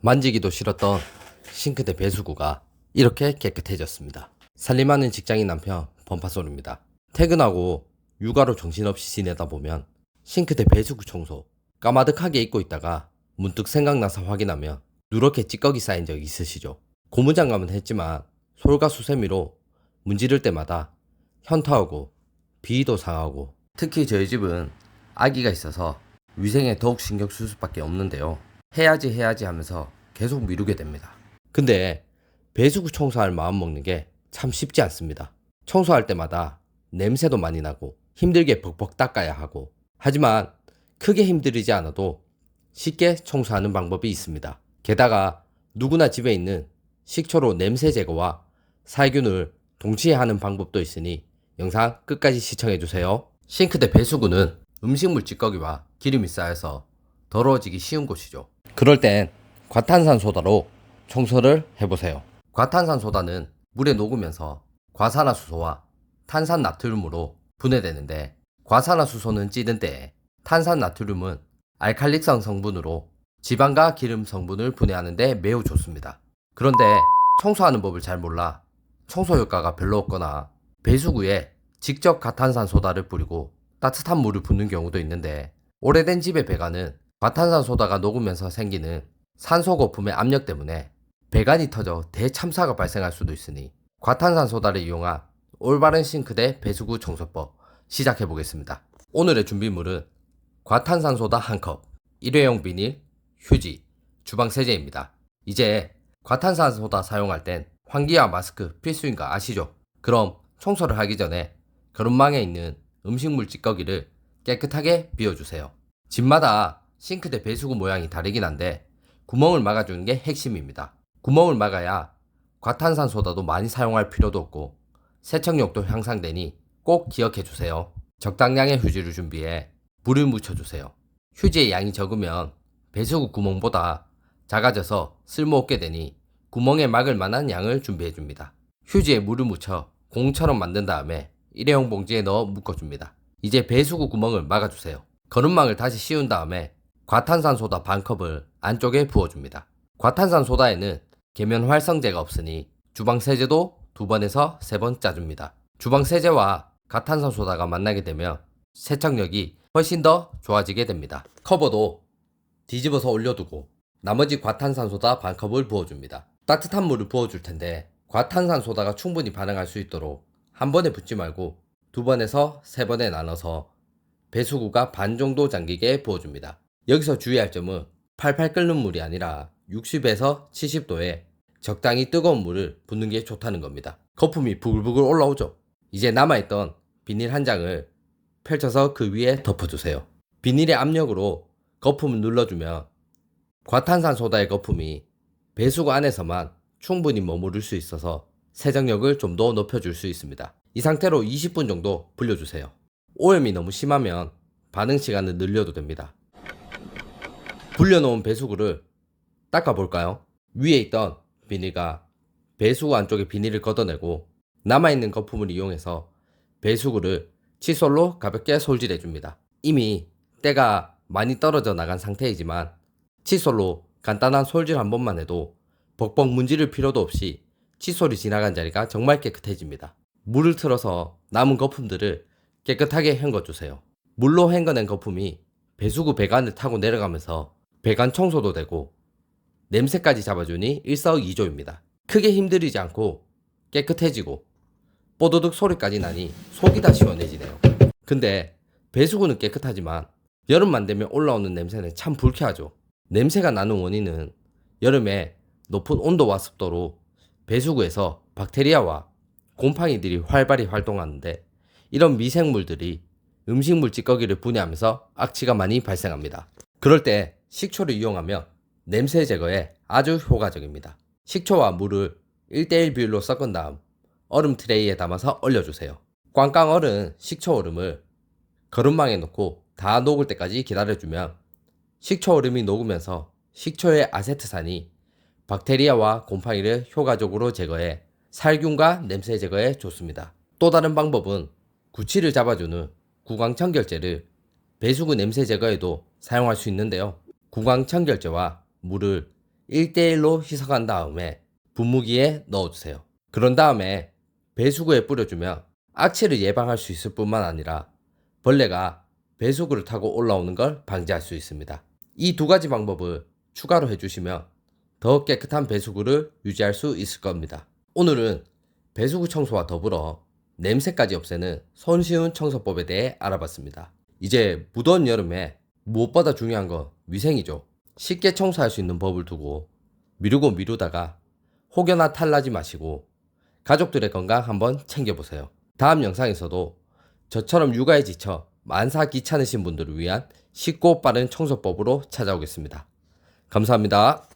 만지기도 싫었던 싱크대 배수구가 이렇게 깨끗해졌습니다. 살림하는 직장인 남편 번파솔입니다. 퇴근하고 육아로 정신없이 지내다 보면 싱크대 배수구 청소 까마득하게 잊고 있다가 문득 생각나서 확인하면 누렇게 찌꺼기 쌓인 적 있으시죠? 고무장갑은 했지만 솔가수세미로 문지를 때마다 현타오고 비위도 상하고, 특히 저희 집은 아기가 있어서 위생에 더욱 신경 쓸 수밖에 없는데요. 해야지 하면서 계속 미루게 됩니다. 근데 배수구 청소할 마음 먹는 게 참 쉽지 않습니다. 청소할 때마다 냄새도 많이 나고 힘들게 벅벅 닦아야 하고, 하지만 크게 힘들이지 않아도 쉽게 청소하는 방법이 있습니다. 게다가 누구나 집에 있는 식초로 냄새 제거와 살균을 동시에 하는 방법도 있으니 영상 끝까지 시청해주세요. 싱크대 배수구는 음식물 찌꺼기와 기름이 쌓여서 더러워지기 쉬운 곳이죠. 그럴 땐 과탄산소다로 청소를 해보세요. 과탄산소다는 물에 녹으면서 과산화수소와 탄산나트륨으로 분해되는데, 과산화수소는 찌든 때에 탄산나트륨은 알칼리성 성분으로 지방과 기름 성분을 분해하는 데 매우 좋습니다. 그런데 청소하는 법을 잘 몰라 청소 효과가 별로 없거나 배수구에 직접 과탄산소다를 뿌리고 따뜻한 물을 붓는 경우도 있는데, 오래된 집의 배관은 과탄산소다가 녹으면서 생기는 산소 거품의 압력 때문에 배관이 터져 대참사가 발생할 수도 있으니 과탄산소다를 이용한 올바른 싱크대 배수구 청소법 시작해 보겠습니다. 오늘의 준비물은 과탄산소다 1컵, 일회용 비닐, 휴지, 주방세제입니다. 이제 과탄산소다 사용할 땐 환기와 마스크 필수인 거 아시죠? 그럼 청소를 하기 전에 거름망에 있는 음식물 찌꺼기를 깨끗하게 비워주세요. 집마다 싱크대 배수구 모양이 다르긴 한데 구멍을 막아주는 게 핵심입니다. 구멍을 막아야 과탄산소다도 많이 사용할 필요도 없고 세척력도 향상되니 꼭 기억해주세요. 적당량의 휴지를 준비해 물을 묻혀주세요. 휴지의 양이 적으면 배수구 구멍보다 작아져서 쓸모없게 되니 구멍에 막을 만한 양을 준비해줍니다. 휴지에 물을 묻혀 공처럼 만든 다음에 일회용 봉지에 넣어 묶어줍니다. 이제 배수구 구멍을 막아주세요. 거름망을 다시 씌운 다음에 과탄산소다 반컵을 안쪽에 부어줍니다. 과탄산소다에는 계면 활성제가 없으니 주방세제도 2번에서 3번 짜줍니다. 주방세제와 과탄산소다가 만나게 되면 세척력이 훨씬 더 좋아지게 됩니다. 커버도 뒤집어서 올려두고 나머지 과탄산소다 반컵을 부어줍니다. 따뜻한 물을 부어줄 텐데 과탄산소다가 충분히 반응할 수 있도록 한 번에 붓지 말고 2번에서 3번에 나눠서 배수구가 반 정도 잠기게 부어줍니다. 여기서 주의할 점은 팔팔 끓는 물이 아니라 60에서 70도에 적당히 뜨거운 물을 붓는 게 좋다는 겁니다. 거품이 부글부글 올라오죠. 이제 남아있던 비닐 한 장을 펼쳐서 그 위에 덮어주세요. 비닐의 압력으로 거품을 눌러주면 과탄산소다의 거품이 배수구 안에서만 충분히 머무를 수 있어서 세정력을 좀 더 높여줄 수 있습니다. 이 상태로 20분 정도 불려주세요. 오염이 너무 심하면 반응 시간을 늘려도 됩니다. 불려놓은 배수구를 닦아볼까요? 위에 있던 비닐과 배수구 안쪽의 비닐을 걷어내고 남아있는 거품을 이용해서 배수구를 칫솔로 가볍게 솔질해줍니다. 이미 때가 많이 떨어져 나간 상태이지만 칫솔로 간단한 솔질 한 번만 해도 벅벅 문지를 필요도 없이 칫솔이 지나간 자리가 정말 깨끗해집니다. 물을 틀어서 남은 거품들을 깨끗하게 헹궈주세요. 물로 헹궈낸 거품이 배수구 배관을 타고 내려가면서 배관 청소도 되고 냄새까지 잡아주니 일석이조입니다. 크게 힘들이지 않고 깨끗해지고 뽀드득 소리까지 나니 속이 다 시원해지네요. 근데 배수구는 깨끗하지만 여름만 되면 올라오는 냄새는 참 불쾌하죠. 냄새가 나는 원인은 여름에 높은 온도와 습도로 배수구에서 박테리아와 곰팡이들이 활발히 활동하는데, 이런 미생물들이 음식물 찌꺼기를 분해하면서 악취가 많이 발생합니다. 그럴 때 식초를 이용하면 냄새 제거에 아주 효과적입니다. 식초와 물을 1:1 비율로 섞은 다음 얼음 트레이에 담아서 얼려주세요. 꽝꽝 얼은 식초 얼음을 거름망에 넣고 다 녹을 때까지 기다려주면 식초 얼음이 녹으면서 식초의 아세트산이 박테리아와 곰팡이를 효과적으로 제거해 살균과 냄새 제거에 좋습니다. 또 다른 방법은 구취를 잡아주는 구강청결제를 배수구 냄새 제거에도 사용할 수 있는데요. 구강청결제와 물을 1대1로 희석한 다음에 분무기에 넣어주세요. 그런 다음에 배수구에 뿌려주면 악취를 예방할 수 있을 뿐만 아니라 벌레가 배수구를 타고 올라오는 걸 방지할 수 있습니다. 이 두 가지 방법을 추가로 해주시면 더 깨끗한 배수구를 유지할 수 있을 겁니다. 오늘은 배수구 청소와 더불어 냄새까지 없애는 손쉬운 청소법에 대해 알아봤습니다. 이제 무더운 여름에 무엇보다 중요한 건 위생이죠. 쉽게 청소할 수 있는 법을 두고 미루고 미루다가 혹여나 탈나지 마시고 가족들의 건강 한번 챙겨보세요. 다음 영상에서도 저처럼 육아에 지쳐 만사 귀찮으신 분들을 위한 쉽고 빠른 청소법으로 찾아오겠습니다. 감사합니다.